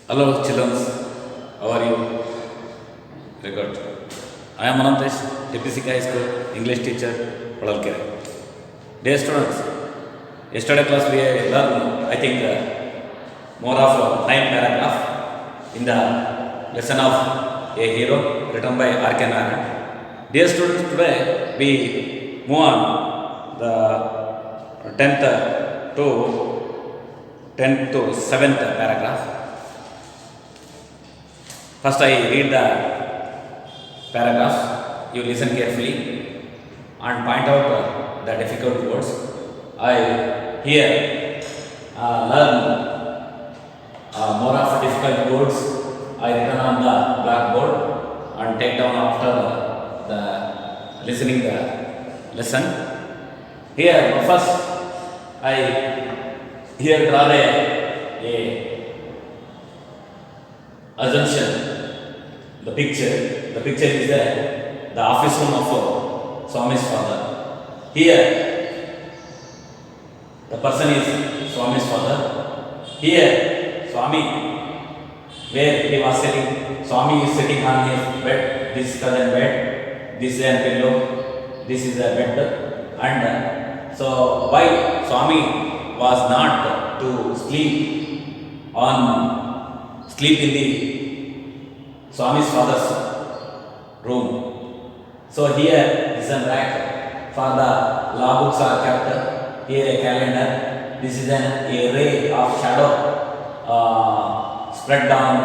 Hello, children. How are you? Very good. I am Anantesh, TPC High School English teacher, Padalkere. Dear students, yesterday class we learned, I think, more of 9 paragraph in the lesson of a hero written by R.K. Narayan. Dear students, today we move on the 10th to 7th paragraph. First I read the paragraph, you listen carefully and point out the difficult words. I here learn more of difficult words I written on the blackboard and take down after the listening the lesson. Here first I here draw a assumption. The picture is the office room of Swami's father. Here, the person is Swami's father. Here, Swami, where he was sitting, Swami is sitting on his bed. This is cousin bed. This is a pillow. This is a bed. And so, why Swami was not to sleep in the Swami's father's room. So here is a rack for the law books are kept. Here a calendar. This is an array of shadow spread down,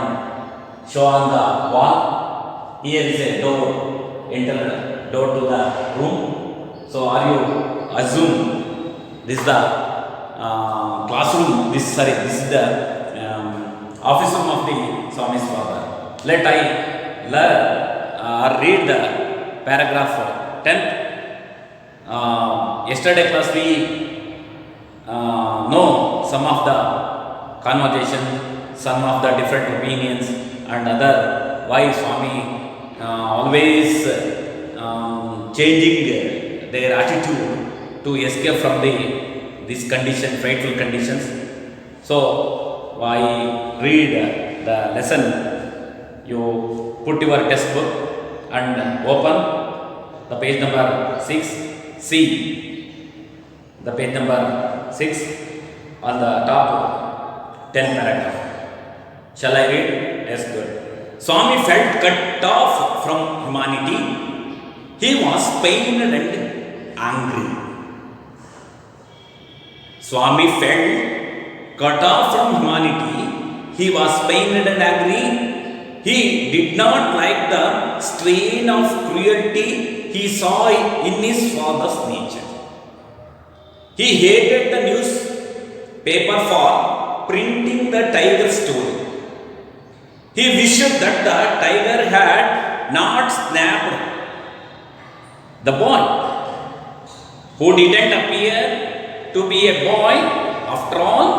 show on the wall. Here is a door, enter door to the room. So are you assume this is the classroom? This is the office room of the Swami's father. Let I read the paragraph 10th. Yesterday class we know some of the conversation, some of the different opinions and other why Swami always changing their attitude to escape from this condition, frightful conditions. So I read the lesson. You put your textbook and open the page number 6. See the page number 6 on the top 10 paragraph. Shall I read? Yes, good. Swami felt cut off from humanity. He was pained and angry. Swami felt cut off from humanity. He was pained and angry. He did not like the strain of cruelty he saw in his father's nature. He hated the newspaper for printing the tiger story. He wished that the tiger had not snapped the boy, who didn't appear to be a boy after all,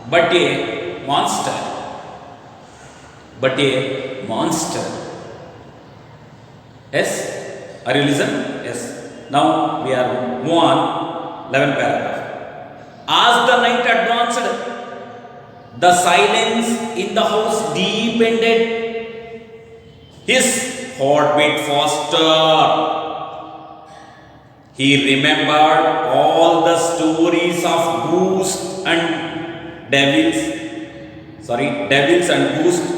but a monster. Yes? Are you listen? Yes. Now we are move on 11th paragraph. As the night advanced, the silence in the house deepened. His heart beat faster. He remembered all the stories of ghosts and devils and ghosts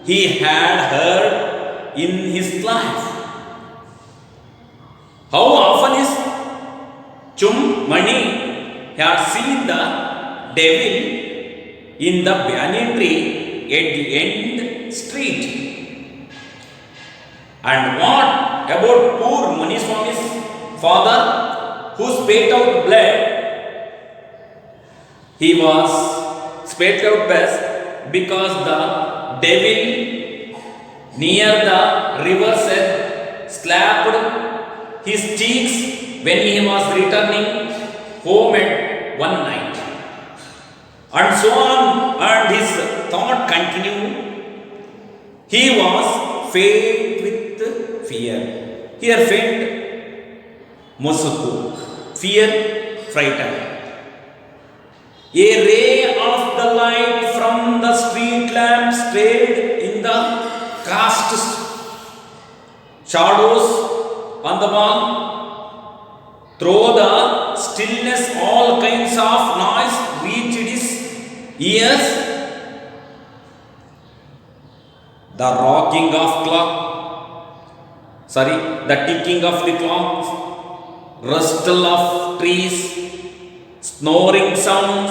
he had heard in his life. How often his Chum Mani had seen the devil in the banyan tree at the end street. And what about poor Mani Swami's father who spat out blood? He was spat out blood because the devil near the river slapped his cheeks when he was returning home at one night. And so on, and his thought continued. He was faint with fear. Here faint, musuku, fear, frightened. A ray of the light from the street lamp stayed in the cast shadows on the wall. Through the stillness, all kinds of noise reached his ears. The rocking of clock, the ticking of the clock, rustle of trees, snoring sounds,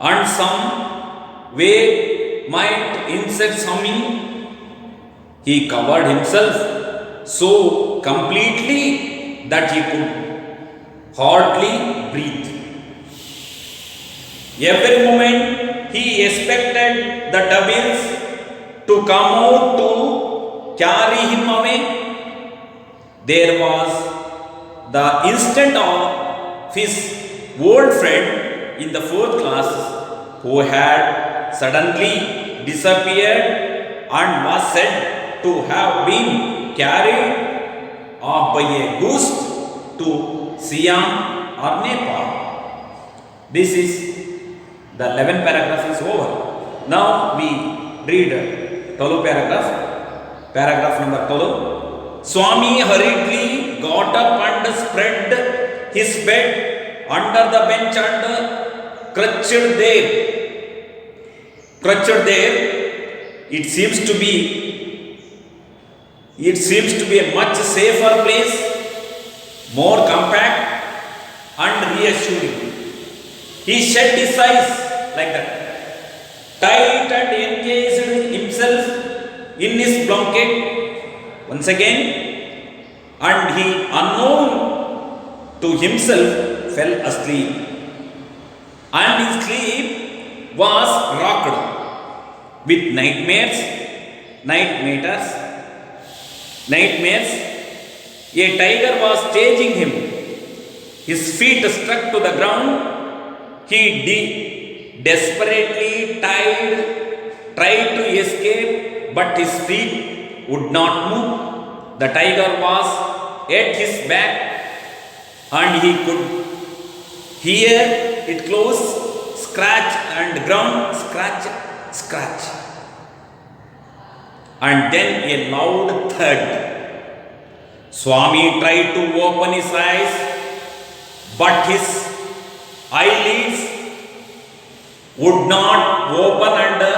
and some vague might insects humming. He covered himself so completely that he could hardly breathe. Every moment he expected the devils to come out to carry him away. There was the instant of his old friend in the 4th class who had suddenly disappeared and was said to have been carried off by a ghost to Siam or Nepal. This is the 11th paragraph is over. Now we read 12th paragraph. Paragraph number 12. Swami hurriedly got up and spread his bed under the bench and crouched there. It seems to be a much safer place, more compact and reassuring. He shut his eyes like that, tight, and engaged himself in his blanket once again, and he, unknown to himself, fell asleep. And his sleep was rocked with nightmares. A tiger was chasing him. His feet struck to the ground. He desperately tried to escape, but his feet would not move. The tiger was at his back, and he could hear it close, scratch, and ground, scratch. And then a loud thud. Swami tried to open his eyes, but his eyelids would not open, and the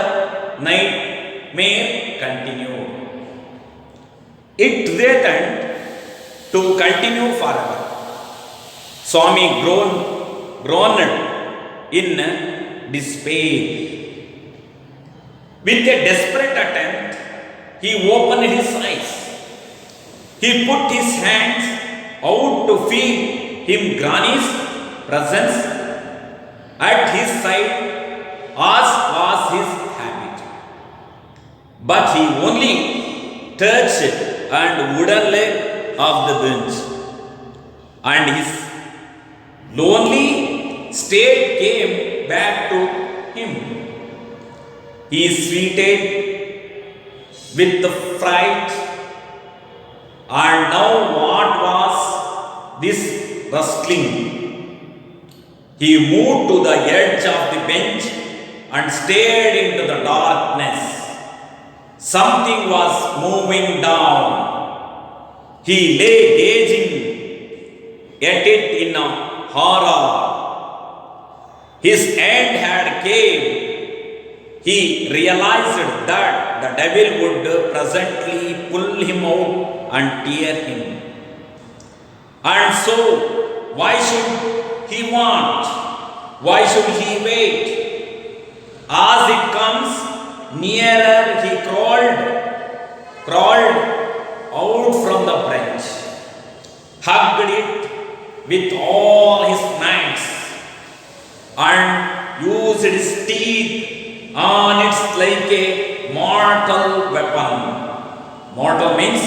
nightmare continued. It threatened to continue forever. Swami groaned in despair. With a desperate attempt, he opened his eyes. He put his hands out to feel him Granny's presence at his side, as was his habit. But he only touched and wooden leg of the bench, and his lonely state came back to him. He sweated with the fright, and now what was this rustling? He moved to the edge of the bench and stared into the darkness. Something was moving down. He lay gazing at it in a horror. His end had came. He realized that the devil would presently pull him out and tear him. And so, why should he want? Why should he wait? As it comes nearer, he crawled out from the branch, hugged it with all his might, and used his teeth on it like a mortal weapon. Mortal means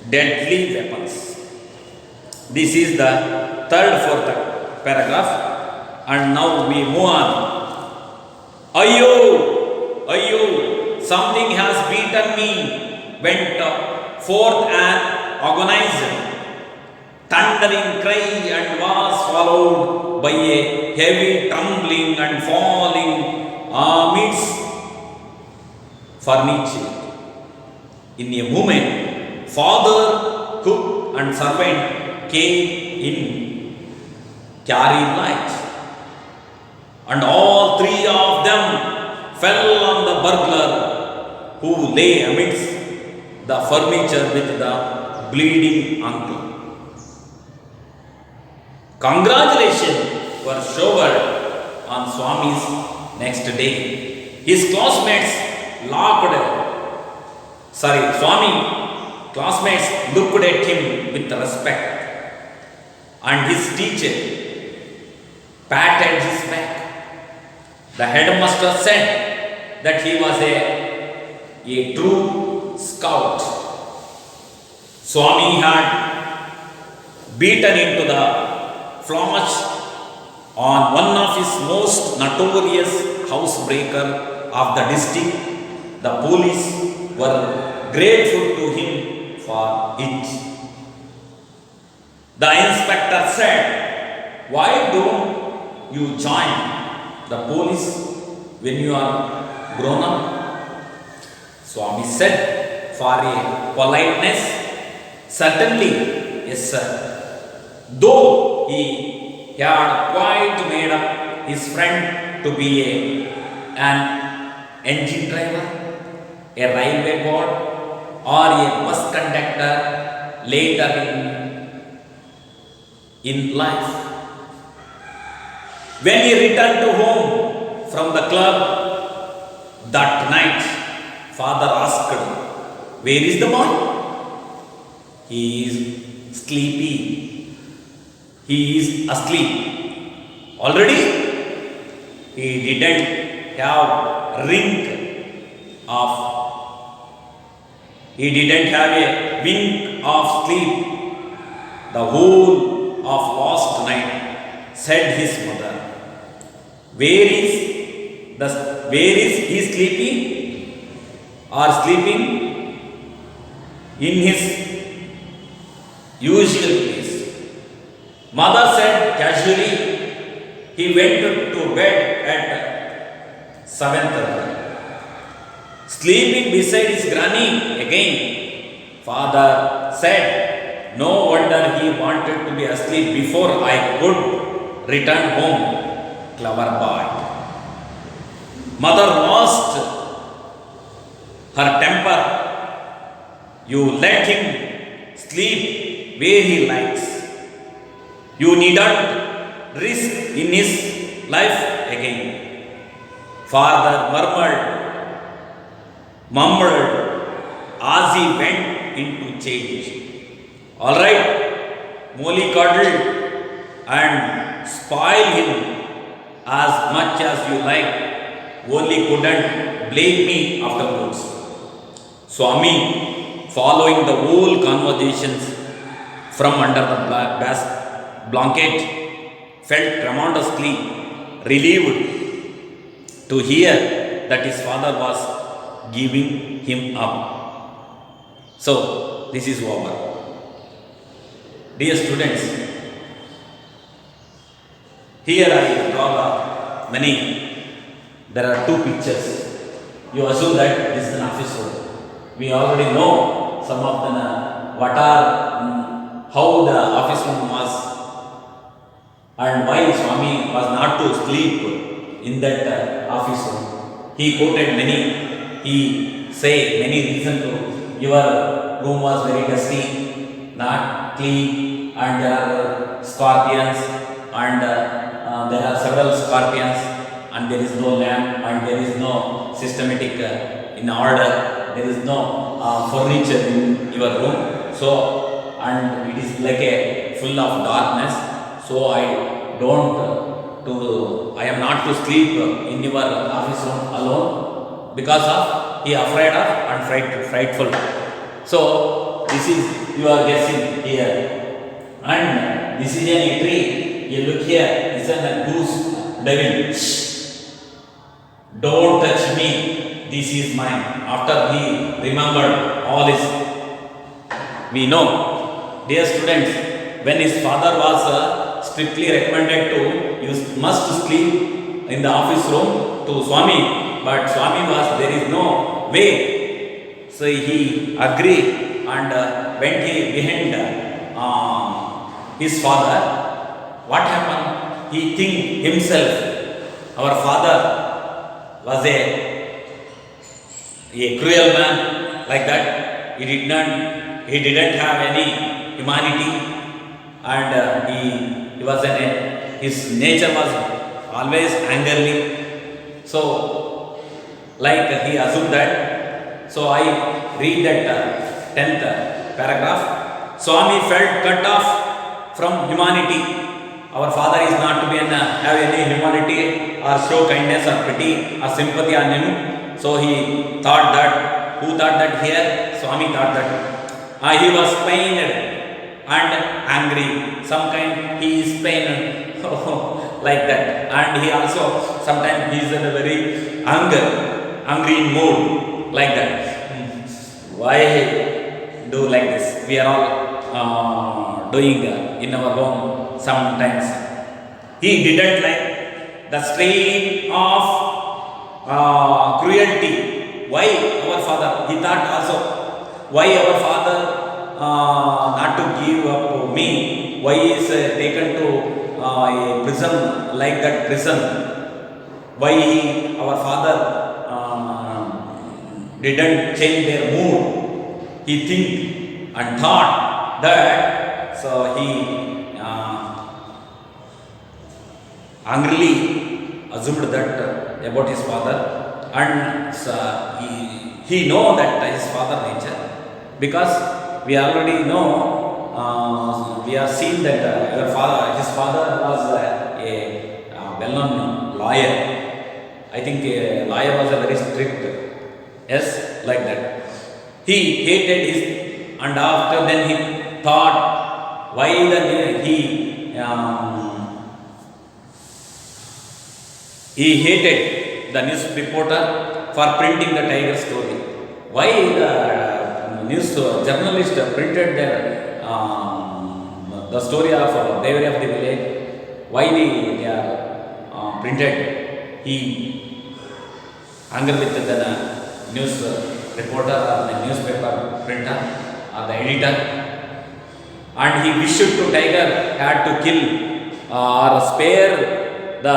deadly weapons. This is the 4th paragraph, and now we move on. Ayyo, something has beaten me, went forth an agonized, thundering cry, and was followed by a heavy trembling and falling amidst furniture. In a moment, father, cook, and servant came in carrying light, and all three of them fell on the burglar, who lay amidst the furniture with the bleeding uncle. Congratulations were showered on Swami's next day. His classmates classmates looked at him with respect, and his teacher patted his back. The headmaster said that he was a true scout. Swami had beaten into the flesh on one of his most notorious housebreaker of the district. The police were grateful to him for it. The inspector said, "Why don't you join the police when you are grown up?" Swami said, for a politeness, "Certainly, yes sir." Though he had quite made up his friend to be an engine driver, a railway guard, or a bus conductor later in life. When he returned to home from the club that night, father asked, "Where is the boy?" "He is sleepy." "He is asleep already?" He didn't have a wink of sleep the whole of last night, said his mother. Where is he sleeping or sleeping? In his usual place. Mother said casually, "He went to bed at 7:30. Sleeping beside his granny again." Father said, "No wonder he wanted to be asleep before I could return home. Clever boy." Mother lost her temper. "You let him sleep where he likes. You needn't risk in his life again." Father mumbled as he went into change. "All right, mollycoddle and spoil him as much as you like, only couldn't blame me afterwards." Swami, following the whole conversations from under the blanket, felt tremendously relieved to hear that his father was giving him up. So, this is over. Dear students, here I draw there are two pictures. You assume that this is an office room. We already know some of the how the office room was and why Swami was not to sleep in that office room. He quoted many reasons to your room was very dusty, not clean, and there are scorpions, and there are several scorpions, and there is no lamp, and there is no systematic in order, there is no furniture in your room. So, and it is like a full of darkness. So I am not to sleep in your office room alone, because of he afraid of and frightful. So this is you are guessing here, and this is a tree. You look here, this is a goose devil. Shh. Don't touch me. This is mine. After he remembered all this, we know, dear students, when his father was strictly recommended to you must sleep in the office room, to Swami, but Swami was, there is no way. So he agreed and went behind his father. What happened? He think himself, our father was a cruel man, like that. He didn't have any humanity, and he was his nature was always angrily. So, like he assumed that. So I read that 10th paragraph. Swami felt cut off from humanity. Our father is not to be have any humanity or show kindness or pity or sympathy on him. So he thought that. Who thought that here? Swami thought that. He was pained and angry. Some kind he is pained like that. And he also sometimes he is in a very angry mood, like that. Why do like this? We are all doing in our home sometimes. He didn't like the strain of cruelty. Why our father? He thought also, why our father not to give up me? Why is taken to a prison, like that prison? Why our father didn't change their mood? He think and thought that. So he angrily assumed that about his father, and he know that his father nature, because we already know, we have seen that his father was a well-known lawyer. I think a lawyer was a very strict, yes, like that. He hated his, and after then he thought, why he hated the news reporter for printing the tiger story. Why the news journalist printed the story of bravery of the village? Why they are printed? He angry with the news reporter or the newspaper printer or the editor, and he wished to tiger had to kill or spare the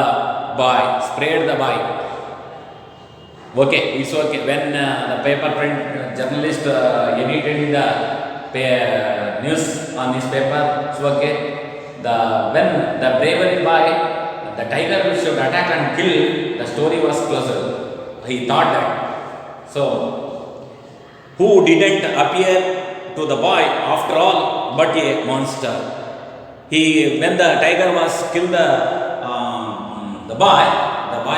boy, spared the boy. Okay, it's okay. When the paper print journalist edited the news on this paper, it's okay. When the bravery boy, the tiger should attack and kill, the story was closer. He thought that. So, who didn't appear to the boy after all but a monster? When the tiger was killed the boy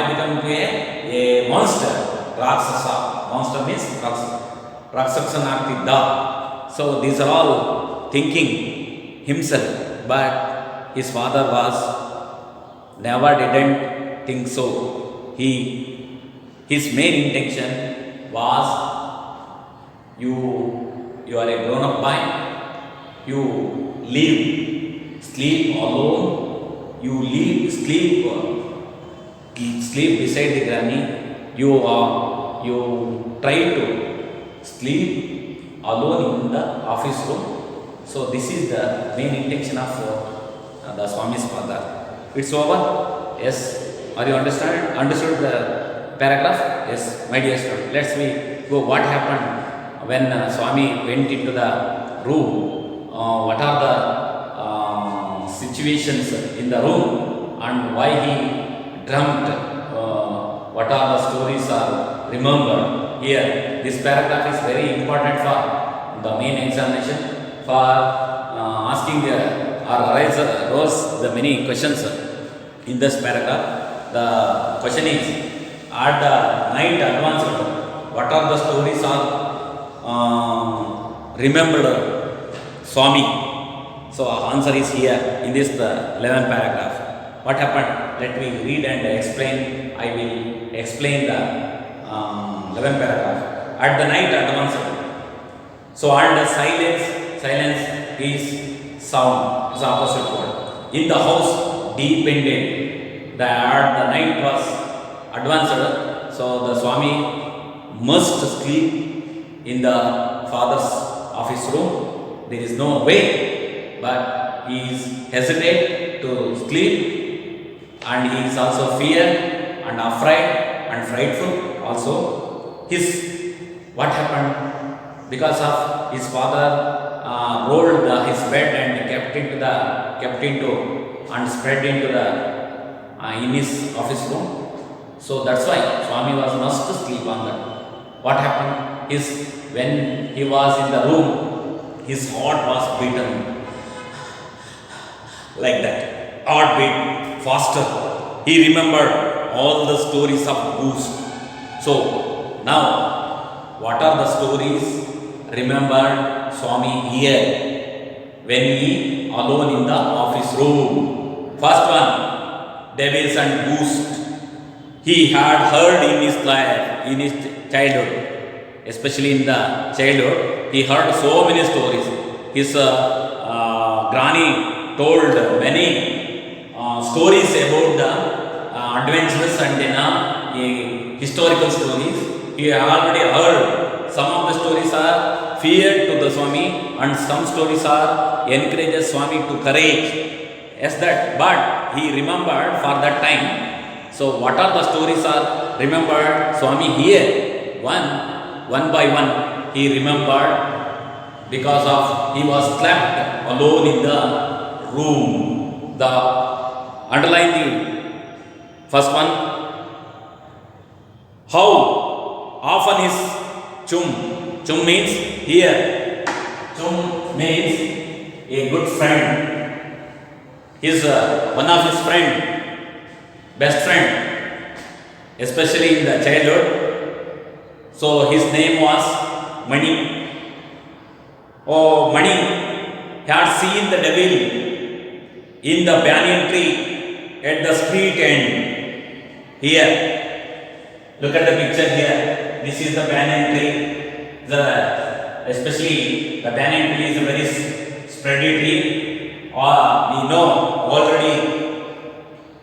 became a monster. Rakshasa. Monster means Rakshasanaartida. So these are all thinking himself, but his father was never didn't think so. His main intention was, you are a grown up boy, you sleep alone, you sleep beside the granny, you try to sleep alone in the office room. So this is the main intention of the Swami's father. It's over? Yes. Are you understood the paragraph? Yes, my dear student. Let's go. What happened when Swami went into the room? What are the situations in the room, and why he dreamt? What are the stories are remembered here? This paragraph is very important for the main examination, for asking arose the many questions in this paragraph. The question is, at the night advanced, what are the stories are remembered Swami? So answer is here in this 11th paragraph. What happened? Let me read and explain. I will explain the 11th paragraph. At the night advanced. So and the silence is sound, is opposite word. In the house depended. The night was advanced. So the Swami must sleep in the father's office room. There is no way, but he is hesitate to sleep, and he is also fear and afraid and frightful also. What happened? Because of his father rolled his bed and kept into and spread into the in his office room. So that's why Swami was must sleep on that. What happened is, when he was in the room, his heart was beaten like that. Heart beat faster. He remembered all the stories of ghosts. So now, what are the stories remembered Swami here when he alone in the office room? First one, devils and ghosts. He had heard in his life, in his childhood, especially in the childhood, he heard so many stories. His granny told many stories about the adventures and historical stories. He already heard. Some of the stories are fear to the Swami, and some stories are encourages Swami to courage. Yes, that. But he remembered for that time. So what are the stories are remembered Swami here? One by one he remembered, because of he was slept alone in the room. The underline the first one. How often is chum? Chum means here. Chum means a good friend. Is one of his friend. Best friend, especially in the childhood. So his name was Mani. Oh, Mani had seen the devil in the banyan tree at the street end. Here, look at the picture here. This is the banyan tree. Especially the banyan tree is a very spready tree. We know already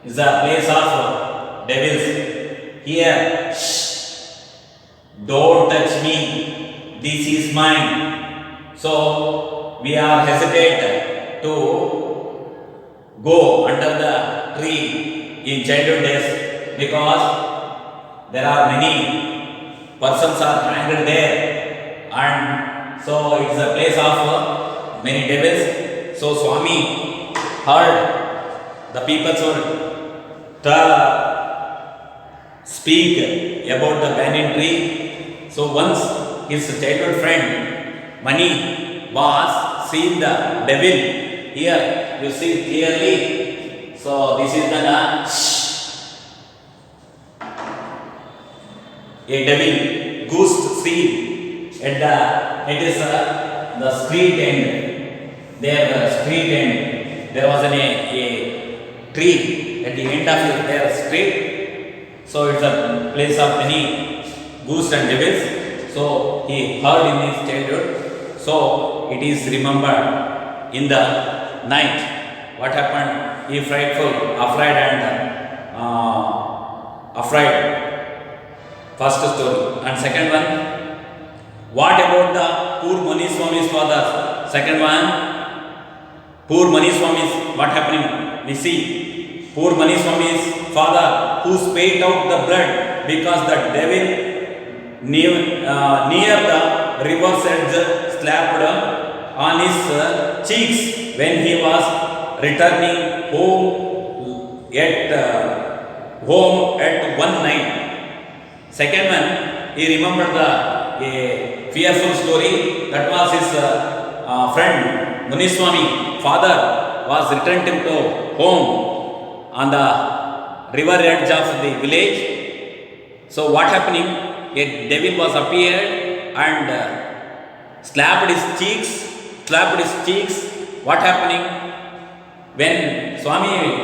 is a place of devils. Here, shh, don't touch me. This is mine. So we are hesitate to go under the tree in childhood days, because there are many persons are hanged there, and so it's a place of many devils. So Swami heard the people speak about the banyan tree. So once his childhood friend Mani was seen the devil. Here you see clearly. So this is a devil ghost scene at the street end. There was a tree at the end of their street. So it's a place of many ghosts and devils. So he heard in his childhood. So it is remembered in the night. What happened? He afraid. First story. And second one, what about the poor Mani Swami's father? Second one, poor Mani Swami's, what happening? We see, poor Mani Swami's father who spit out the blood because the devil near the river's edge slapped on his cheeks when he was returning home at one night. Second one, he remembered a fearful story. That was his friend Muniswami, father, was returned him to home on the river edge of the village. So what happening? A devil was appeared and slapped his cheeks. What happening? When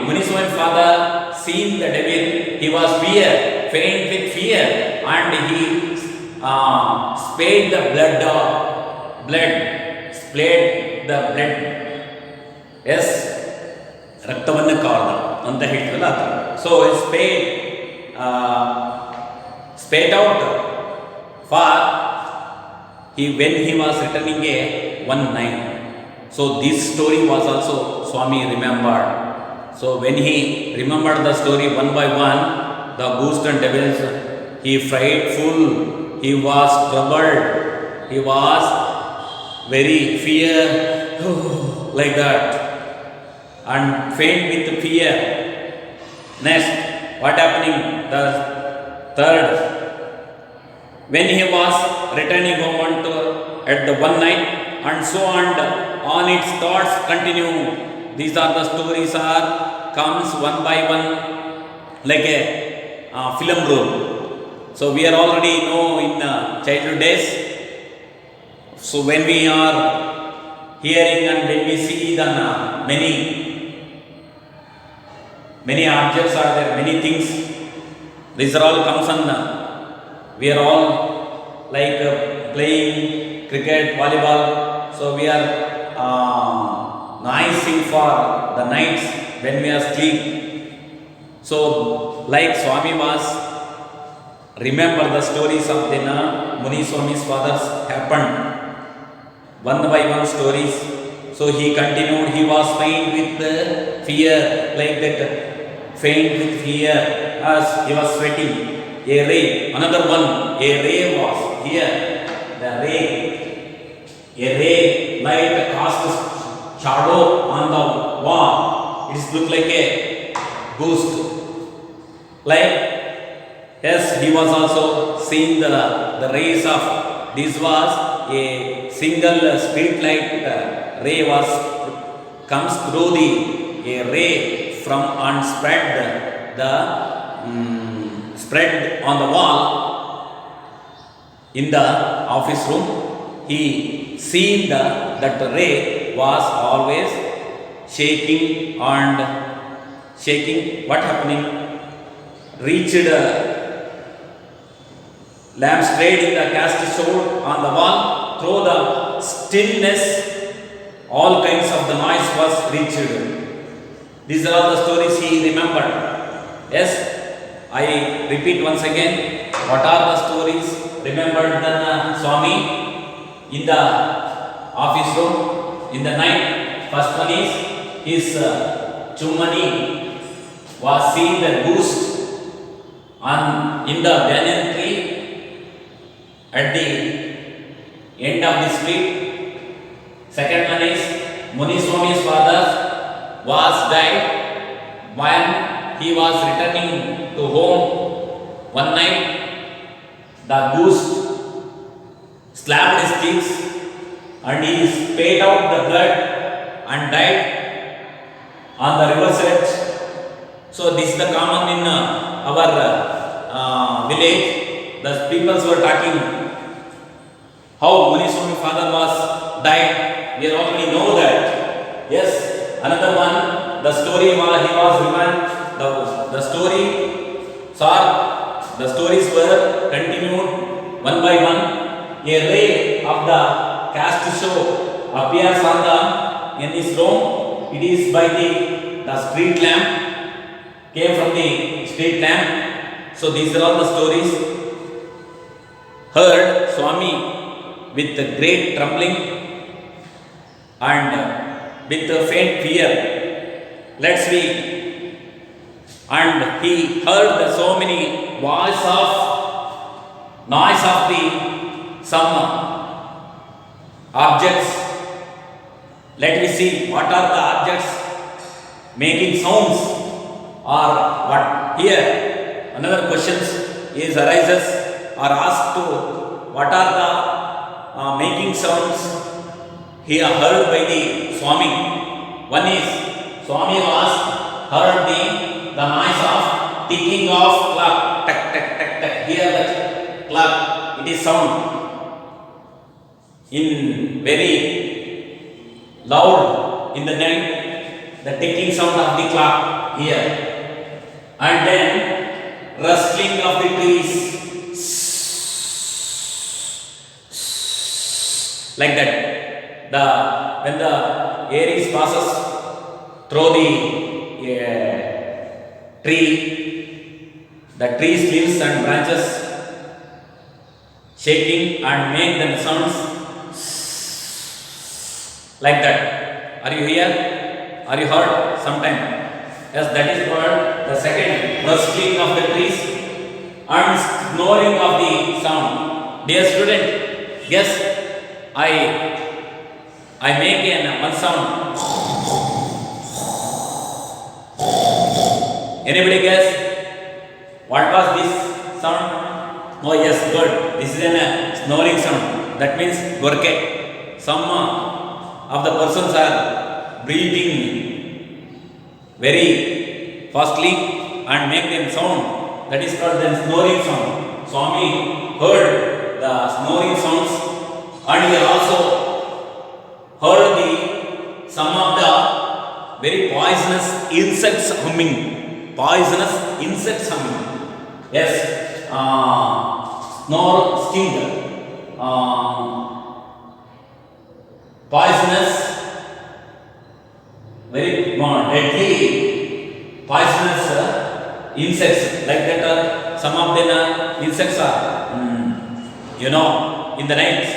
Muniswami father seen the devil, he was faint with fear, and he splayed the blood. Yes, ರಕ್ತವನ್ನು ಕಾದ ಅಂತ ಹೇಳ್ತೀವಲ್ಲ. So speed spat out for when he was returning one night. So this story was also Swami remembered. So when he remembered the story one by one, the ghosts and devils, he frightful, he was troubled, he was very fear, like that, and faint with fear. Next, what happening? The third, when he was returning home at the one night, and so on its thoughts continue. These are the stories are comes one by one like a film roll. So we are already know in childhood days. So when we are hearing and when we see the many objects are there, many things. These are all comes on. We are all like playing cricket, volleyball. So we are noising for the nights when we are sleep. So like Swami was remember the stories of the Muni Swami's fathers happened one by one stories. So he continued, he was faint with fear, like that, faint with fear as he was sweating. A ray, another one, a ray was here. The ray, a ray light cast shadow on the wall. It looked like a ghost. Like, yes, he was also seeing the rays of, this was a single street light ray was comes through the a ray from and spread on the wall in the office room. He seen that the ray was always shaking and shaking. What happening? Reached lamp straight in the cast showed on the wall. Through the stillness, all kinds of the noise was reached. These are all the stories he remembered. Yes, I repeat once again. What are the stories remembered than Swami in the office room in the night? First one is his Chumani was seeing the ghost in the banyan tree at the end of the street. Second one is Muni Swami's father was died when he was returning to home one night. The ghost slapped his cheeks and he spat out the blood and died on the river's edge. So this is the common in our village. The people were talking how Muni Swami father was died. We already know that. Yes, another one, the story while he was remanded, the stories were continued one by one. A ray of the cast show appears in his room. It is by the street lamp, came from the street lamp. So these are all the stories heard Swami with the great trembling and with the faint fear. Let's read. And he heard so many noise of the some objects. Let me see what are the objects making sounds or what. Here another questions is arises or asked to what are the making sounds here heard by the Swami. One is Swami was heard the noise of ticking of clock. Tack, tack, tack, tack. Here the clock, it is sound in very loud in the night, the ticking sound of the clock here, and then rustling of the trees like that. When the Aries passes through the tree, The trees, leaves and branches shaking and make them sounds like that. Are you here? Are you heard sometime? Yes, that is called the second rustling of the trees and snoring of the sound. Dear student, guess I make one sound. Anybody guess? What was this sound? Oh yes, good. This is a snoring sound. That means gorke. Some of the persons are breathing very fastly and make them sound. That is called the snoring sound. Swami heard the snoring sounds and he also heard some of the very poisonous insects humming. Poisonous insects humming. Yes, snore, sting, poisonous, very deadly, poisonous insects like that. Some of them insects are, in the night.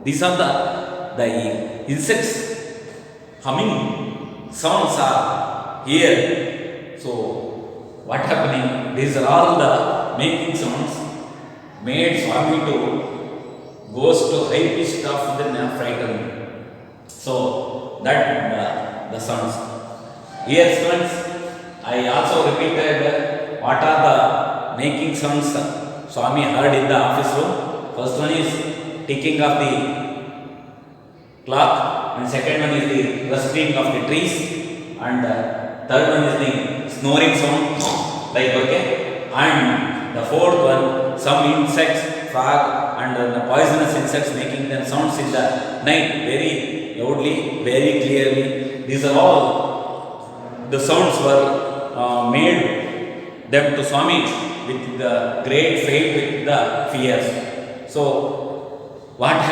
These are the insects humming sounds are here. So what happening? These are all the making sounds made Swami to goes to high pitched of the frightening. So that the sounds. Here students, I also repeated what are the making sounds Swami heard in the office room. First one is ticking of the clock, and second one is the rustling of the trees, and third one is the snoring sound, like okay, and the fourth one some insects, frog, and the poisonous insects making them sounds in the night very loudly, very clearly. These are all the sounds were made them to Swami with the great faith, with the fears. So what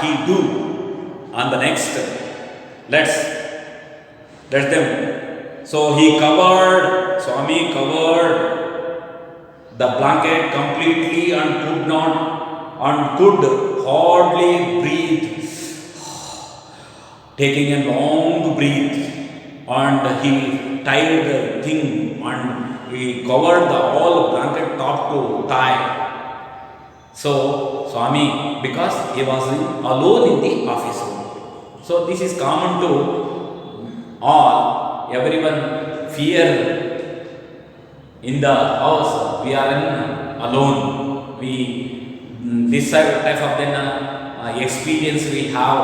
he do on the next? Let's them. So Swami covered the blanket completely and could hardly breathe, taking a long breath, and he tied the thing and he covered the whole blanket top to tie. So Swami, because he was alone in the office room. So this is common to all. Everyone fear in the house. We are alone. This type of experience we have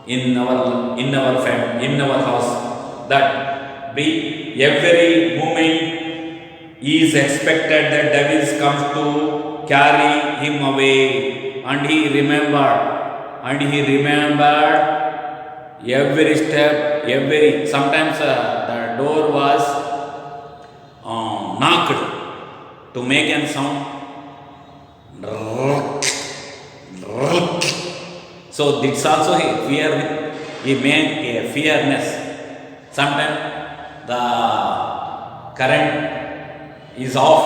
in our house. That every moment is expected that devils comes to carry him away, and he remembered every step, sometimes the door was knocked to make a sound. So this also he made a fearness. Sometimes the current is off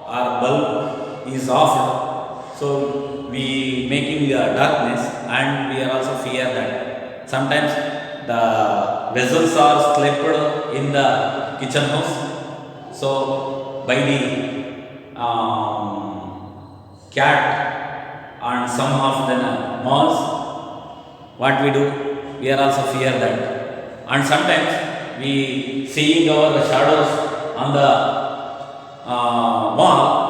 or bulb is off, so we making the darkness, and we are also fear that sometimes the vessels are slept in the kitchen house. So by the cat and some of the mouse, what we do? We are also fear that, and sometimes we seeing our shadows on the wall,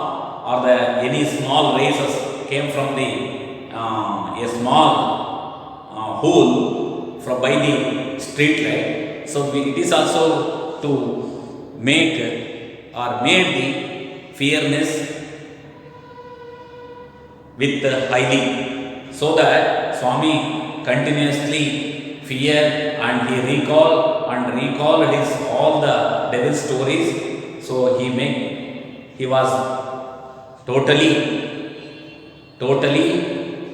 or any small races came from the a small hole from by the street light. So it is also to make or made the fairness with highly, so that Swami continuously fear and he recalled his all the devil stories. So he was totally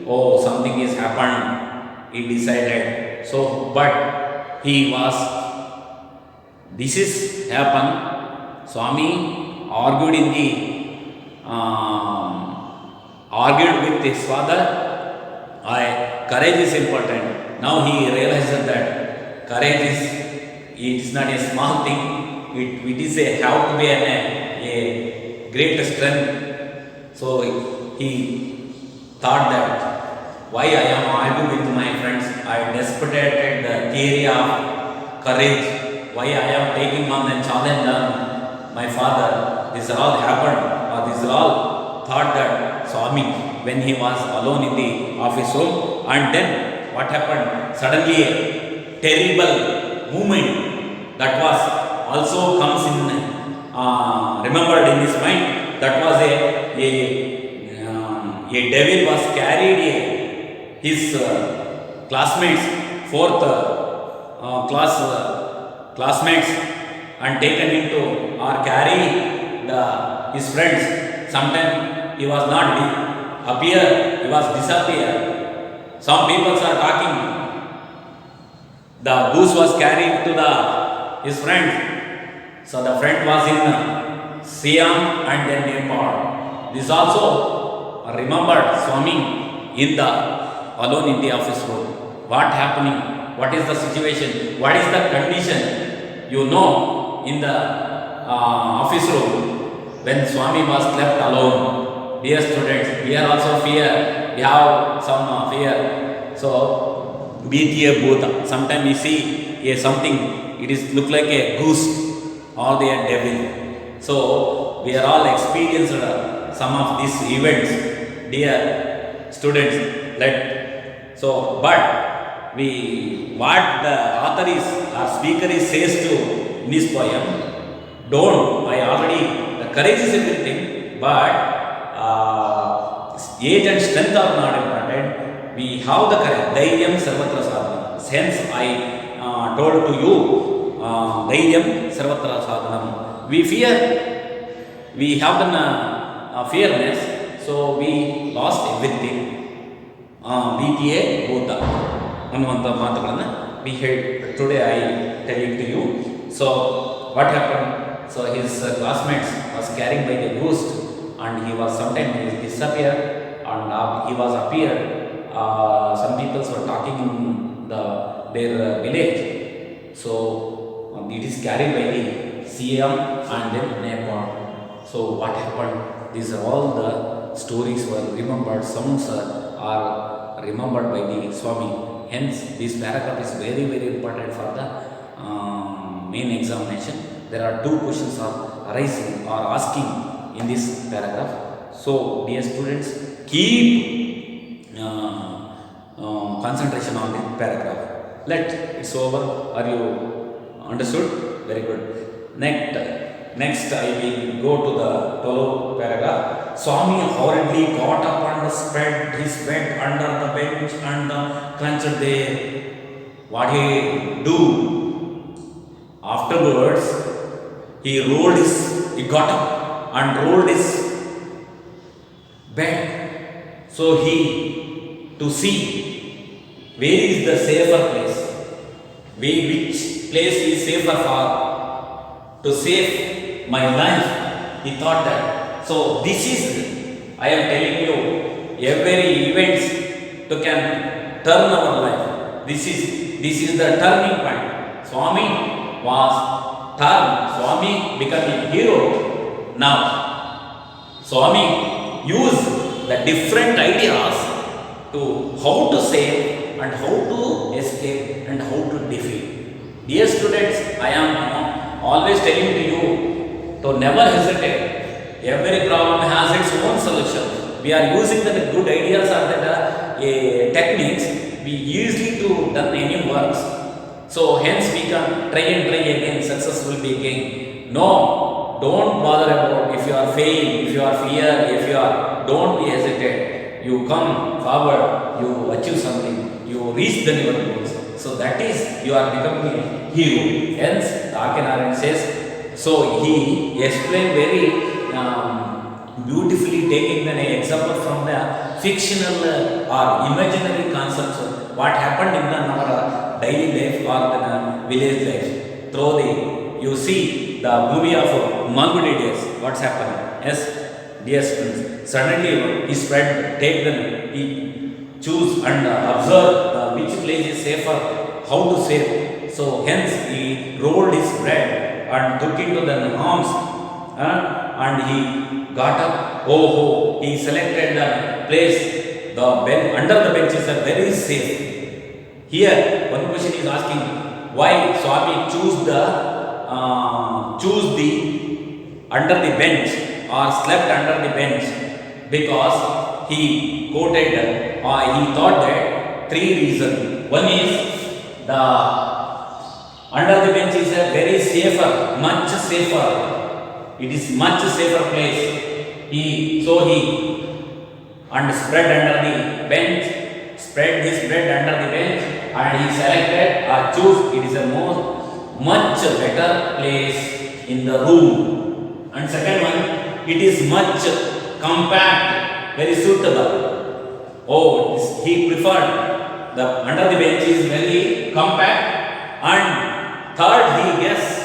oh, something is happened, he decided. So but he was, this is happened. Swami argued in the argued with his father. Courage is important. Now he realizes that courage is, it is not a small thing. It is a how to be a great strength. So he thought that why I am arguing with my friends. I disputed the theory of courage. Why I am taking on the challenge on my father. This all happened, or this all thought that Swami when he was alone in the office room. And then what happened? Suddenly a terrible movement that was also comes in remembered in his mind. That was a devil was carried his classmates, fourth classmates, and taken into or carry his friends. Sometimes he was not appear, he was disappear. Some people are talking. The goose was carried to his friend. So the friend was in Siam and then Nepal. This also remembered Swami in the alone in the office room. What happening? What is the situation? What is the condition? You know, in the office room when Swami was left alone. Dear students, we are also fear. We have some fear. So, Bhitiya Bhuta. Sometimes we see something. It is look like a goose or the devil. So, we are all experienced some of these events, dear students. But what the author is or speaker is says to in this poem. Don't. I already, the courage is everything, but age and strength are not important. We have the courage. Dhairyam sarvatra sadhanam. Hence I told to you, Dhairyam sarvatra sadhanam. We fear. We have the fearness, so we lost everything. BTA Bhuta. ಅನ್ನುವಂಥ ಮಾತುಗಳನ್ನು we heard today. I tell it to you. So what happened? So his classmates was carrying by the ghost, and he was sometimes he disappeared, and he was appeared. Some people were talking in their village. So it is carried by the Siam and then Nepal. So what happened? These are all the stories were remembered. Sounds are remembered by the Swami. Hence, this paragraph is very, very important for the main examination. There are two questions are arising or asking in this paragraph. So, dear students, keep concentration on the paragraph. It's over. Are you understood? Very good. Next, I will go to the 12th paragraph. Swami hurriedly got up and spread his bed under the bench and clenched there. What he do? Afterwards, he got up and rolled his bed. So to see where is the safer place, which place is safer for to save my life. He thought that. So this is, I am telling you, every events to can turn our life. This is the turning point. Swami was turned. Swami became a hero. Now Swami used the different ideas to how to save and how to escape and how to defeat. Dear students, I am always telling to you to never hesitate. Every problem has its own solution. We are using the good ideas or the techniques. We easily to done any works. So hence we can try and try again, success will be gained. No, don't bother about if you are fail, if you are fear, if you are, don't be hesitate. You come forward, you achieve something, you reach the your goals. So that is, you are becoming a hero. Hence, Akinarayan says, so he explained very beautifully, taking an example from the fictional or imaginary concepts of what happened in our daily life or the village life. Through the, you see the movie of Malgudi days, what's happened? Yes, dear students, suddenly his friend take them, he choose and observe which place is safer, how to save. So hence he rolled his bread and took into the arms, and he got up. He selected the place, the bench, under the benches are very safe. Here one question is asking, why Swami choose the under the bench or slept under the bench? Because he quoted, he thought that three reasons. One is the under the bench is a very safer, much safer. It is much safer place. He and spread under the bench, spread his bread under the bench, and he selected or choose. It is a much better place in the room. And second one, it is much compact, very suitable. He preferred the under the bench is very compact. And third, he guessed,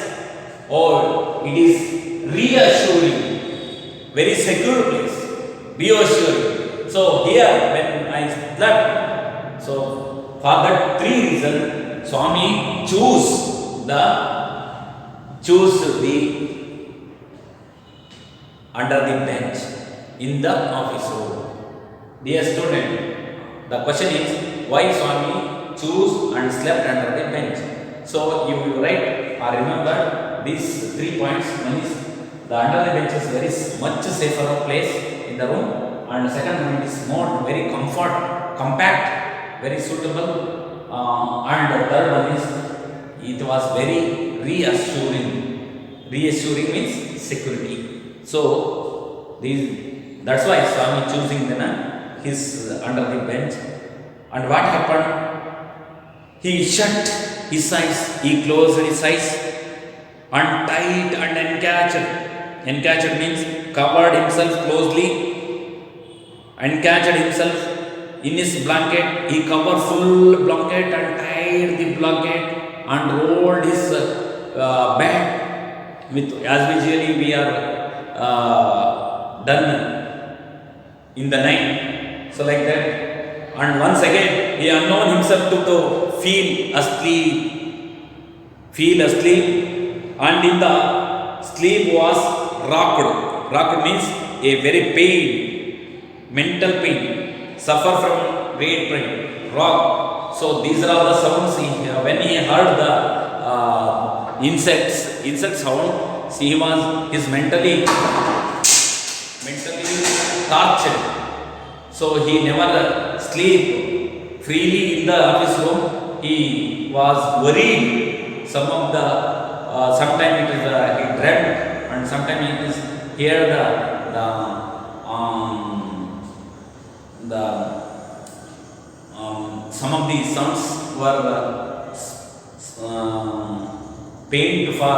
it is reassuring, very secure place, reassuring. So here when I slept, so for that three reasons, Swami choose the under the bench in the office room. Dear student, the question is, why Swami choose and slept under the bench? So you will write or remember these 3 points. One is the under the bench is very much safer place in the room, and the second one is more very compact, very suitable, and the third one is it was very reassuring. Reassuring means security. So that's why Swami choosing his under the bench. And what happened? He shut his eyes, he closed his eyes, and tight and encatched. Encatched means covered himself closely, encatched himself in his blanket. He covered full blanket and tied the blanket and rolled his bed with, as usually we are done in the night. So like that. And once again he unknown himself to feel asleep, and in the sleep was rocked. Rocked means a very pain, mental pain, suffer from great pain, rock. So these are all the sounds when he heard the insect sound. He is mentally tortured. So he never sleep freely in the office room. He was worried. Sometimes it is he dread, and sometimes it is hear some of the sounds were pained for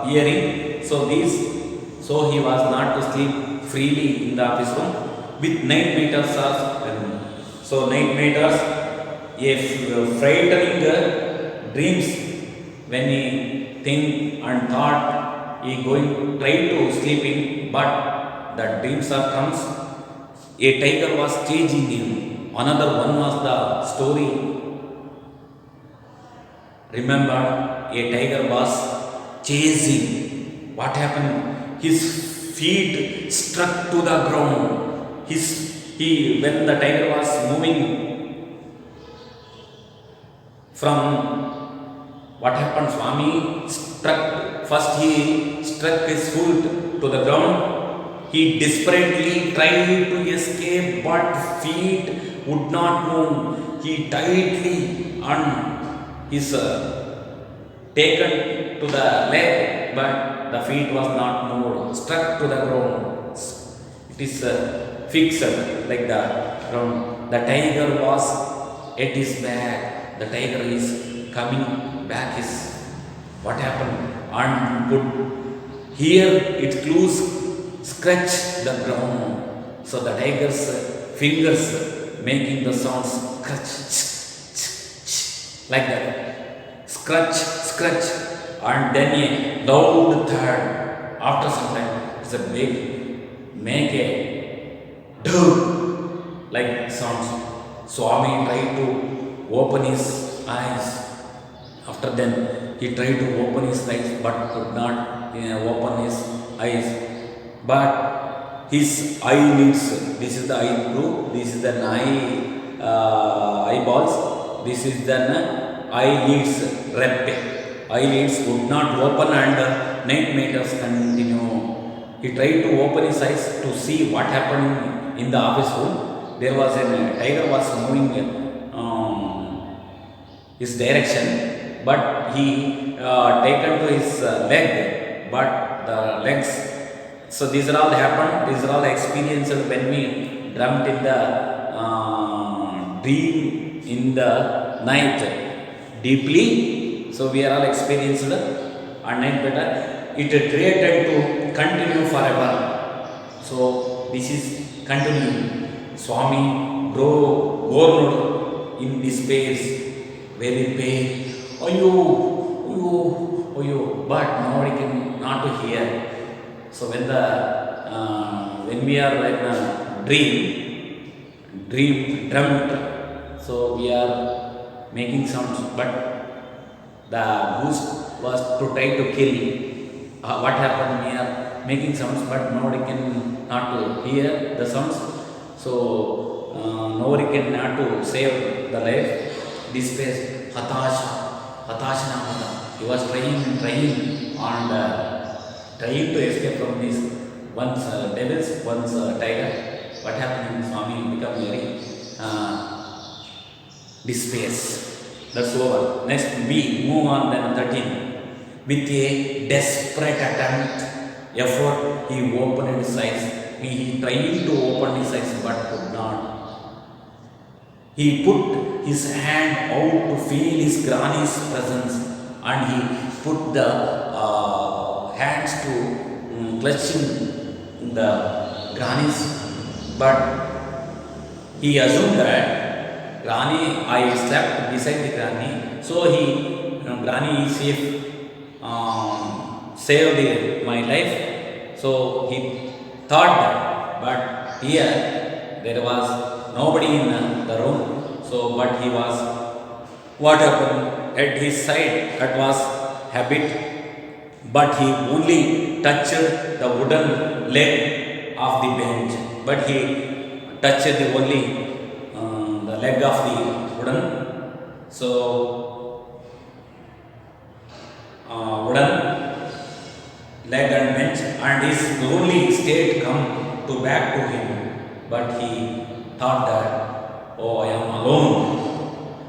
hearing. So he was not to sleep freely in the office room with nightmares. So nightmares, frightening dreams. When he think and thought he going to try to sleeping, but the dreams are comes. A tiger was chasing him. Another one was the story. Remember, a tiger was chasing. What happened? His feet struck to the ground. When the tiger was moving from, what happened? Swami first he struck his foot to the ground. He desperately tried to escape, but feet would not move. He tightly on his taken to the leg, but the feet was not moved, struck to the ground. It is fixed like the ground. The tiger was at his back. The tiger is coming back. His what happened? And could hear its claws scratch the ground. So the tiger's fingers making the sound scratch like that. Scratch, scratch, and then a loud thud. After some time, it's a big, make a dug like sounds. Swami tried to open his eyes. After then, he tried to open his eyes but could not open his eyes. But his eyelids, this is the eye blue, this is the eyeballs, this is the eyelids, repte. Eyelids would not open and night matters continue. He tried to open his eyes to see what happened in the office room. There was a tiger was moving his direction, but he taken to his leg, but the legs. So these are all happened. These are all experiences when we dreamt in the dream in the night deeply. So we are all experienced and night better. It created to continue forever. So this is continuing. Swami grow in despair, very pain. Oh, but nobody can not to hear. So when we are in a dreamt, so we are making sounds, but the goose was to try to kill. What happened? We are making sounds, but nobody can not to hear the sounds. So nobody can not to save the life. This face, Hatasha Namata. He was trying and trying to escape from these once devils, once tiger. What happened? Swami become very despair. That's over. Next we move on then 13. With a desperate effort, he opened his eyes. He tried to open his eyes but could not. He put his hand out to feel his granny's presence, and he put the hands to clutching the granny's, but he assumed that granny, I slept beside the granny, so granny is safe, saved my life. So he thought that, but here there was nobody in the room. So, but he was, what happened at his side? That was habit, but he only touched the wooden leg of the bench, but he touched the only the leg of the wooden. So wooden leg and bench, and his lonely state come to back to him. But he thought that, oh, I am alone.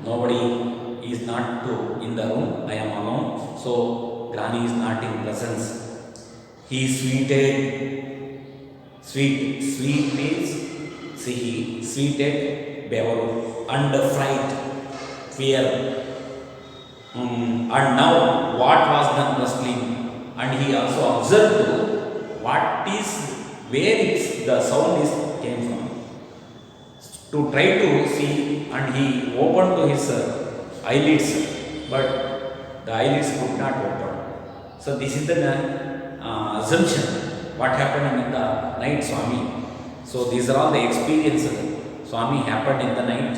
Nobody is not in the room. I am alone. So granny is not in presence. He sweet means he sweeted bevel under fright, fear. And now what was done was clean, and he also observed what is where the sound is came from, to try to see, and he opened to his eyelids, but the eyelids could not open. So this is the assumption what happened in the night, Swami. So these are all the experiences Swami happened in the night.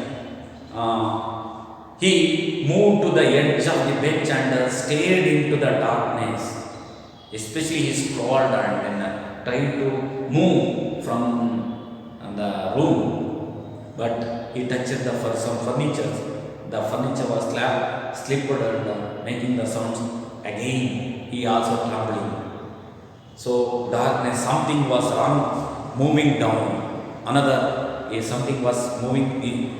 He moved to the edge of the bench and stared into the darkness. Especially he sprawled and tried to move from the room, but he touched some furniture. The furniture was slipped and making the sounds again. He also trembling. So darkness, something was wrong, moving down. Something was moving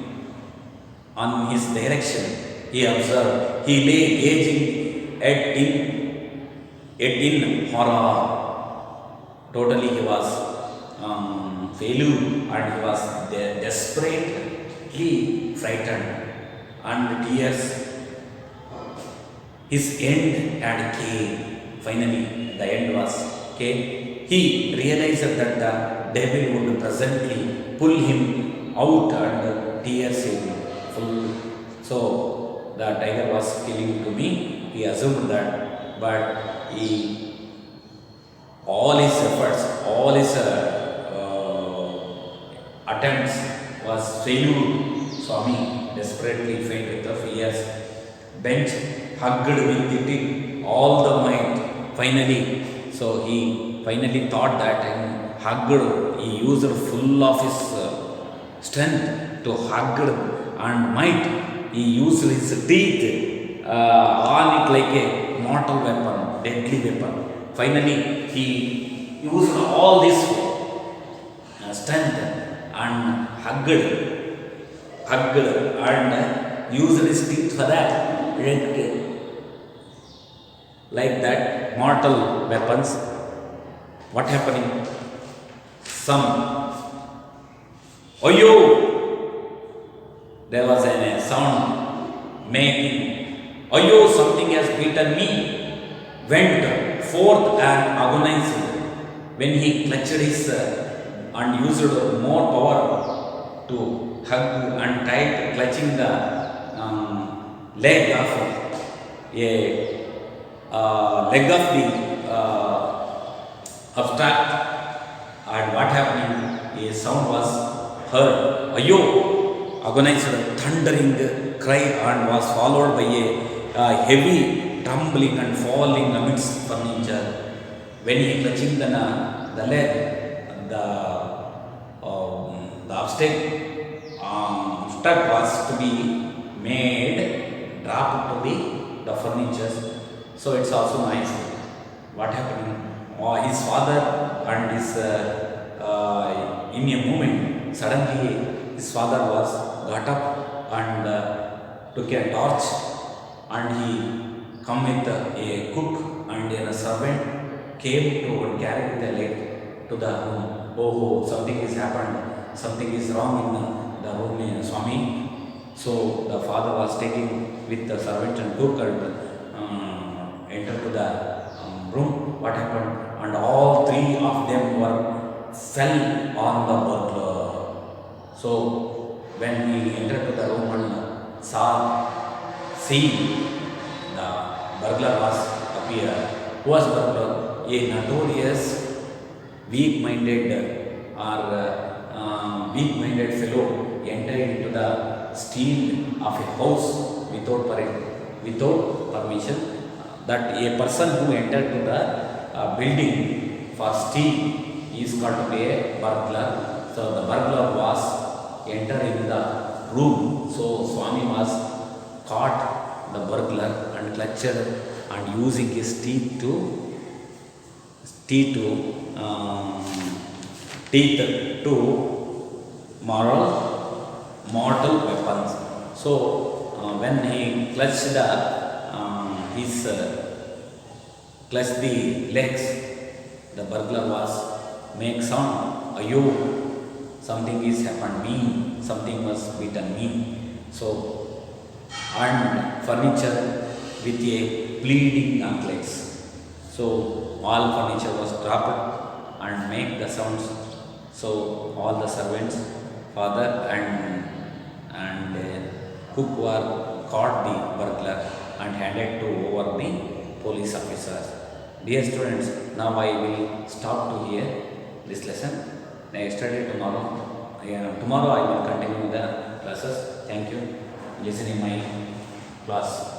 on his direction. He observed. He lay gazing yet in horror. Totally he was failure, and he was desperately frightened, and tears. His end had came. Finally, the end was came. He realized that the devil would presently pull him out, and tears in full. So the tiger was killing to me. He assumed that, but he all his efforts, all his attempts was failure. Swami desperately faint with the fears, bent, hugged with it all the might. Finally, so he finally thought that, and hugged. He used full of his strength to hug and might. He used his teeth on it like a mortal weapon, deadly weapon. Finally, he used all this strength and hugged and used his teeth for that, like that mortal weapons. What happening? Some Oyo! There was a sound making. Oyo! Something has beaten me. Went forth and agonized. When he clutched his and used more power to hug and tight, clutching the leg of the abstract, and what happened? A sound was heard. Ayo! Agonized, thundering cry, and was followed by a heavy tumbling and falling amidst furniture. When he clutching the leg, the obstacle stuck was to be made, dropped to the furniture. So it's also nice. What happened? His father and his in a moment, suddenly his father was got up and took a torch, and he come with a cook and a servant came to carry the leg to the room. Oh, something has happened. Something is wrong in the room, Swami. So the father was taking with the servant and cook and entered to the room. What happened? And all three of them fell on the burglar. So when he entered to the room and see the burglar was appear. Who was burglar? A notorious weak-minded fellow entered into the steal of a house without permission. That a person who entered to the building for steal is called to be a burglar. So the burglar was entered in the room. So Swami was caught the burglar and clutched and using his teeth to mortal weapons. So when he clutched the legs, the burglar was make sound. Ayo! Something is happened me. Something was beaten me. So and furniture with a bleeding ankles. So all furniture was dropped and make the sounds. So all the servants, father and cook were caught the burglar and handed to over the police officers. Dear students, now I will stop to here this lesson. Yesterday, tomorrow I will continue the classes. Thank you. Listen in my class.